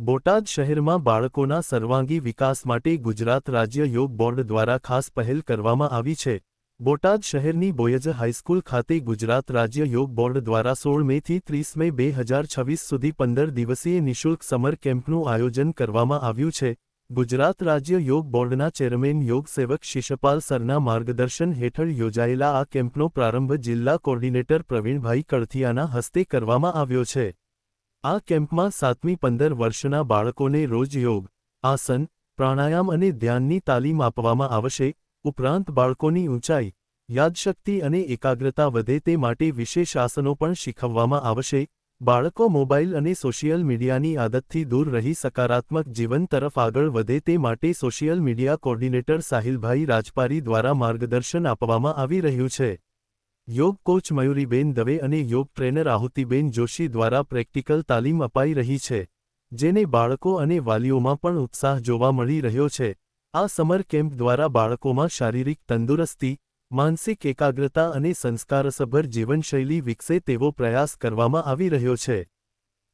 બોટાદ શહેરમાં બાળકોના સર્વાંગી વિકાસ માટે ગુજરાત રાજ્ય યોગ બોર્ડ દ્વારા ખાસ પહેલ કરવામાં આવી છે। બોટાદ શહેરની બોયઝ હાઈસ્કૂલ ખાતે ગુજરાત રાજ્ય યોગ બોર્ડ દ્વારા 16 મેથી 30 મે 2026 સુધી 15 દિવસીય નિઃશુલ્ક સમર કેમ્પનું આયોજન કરવામાં આવ્યું છે। ગુજરાત રાજ્ય યોગ બોર્ડના ચેરમેન યોગ સેવક શિશપાલ સરના માર્ગદર્શન હેઠળ યોજાયેલા આ કેમ્પનો પ્રારંભ જિલ્લા કોર્ડિનેટર પ્રવીણભાઈ કળથિયાના હસ્તે કરવામાં આવ્યો છે। આ કેમ્પમાં 7મી 15 વર્ષના બાળકોને રોજ યોગ, આસન, પ્રાણાયામ અને ધ્યાનની તાલીમ આપવામાં આવશે। ઉપરાંત બાળકોની ઊંચાઈ, યાદશક્તિ અને એકાગ્રતા વધે તે માટે વિશેષ આસનો પણ શીખવવામાં આવશે। બાળકો મોબાઈલ અને સોશિયલ મીડિયાની આદતથી દૂર રહી સકારાત્મક જીવન તરફ આગળ વધે તે માટે સોશિયલ મીડિયા કોર્ડિનેટર સાહિલભાઈ રાજપારી દ્વારા માર્ગદર્શન આપવામાં આવી રહ્યું છે। યોગ કોચ મયુરીબેન દવે અને યોગ ટ્રેનર આહુતિબેન જોશી દ્વારા પ્રેક્ટિકલ તાલીમ અપાઈ રહી છે, જેને બાળકો અને વાલીઓમાં પણ ઉત્સાહ જોવા મળી રહ્યો છે। આ સમર કેમ્પ દ્વારા બાળકોમાં શારીરિક તંદુરસ્તી, માનસિક એકાગ્રતા અને સંસ્કારસભર જીવનશૈલી વિકસે તેવો પ્રયાસ કરવામાં આવી રહ્યો છે।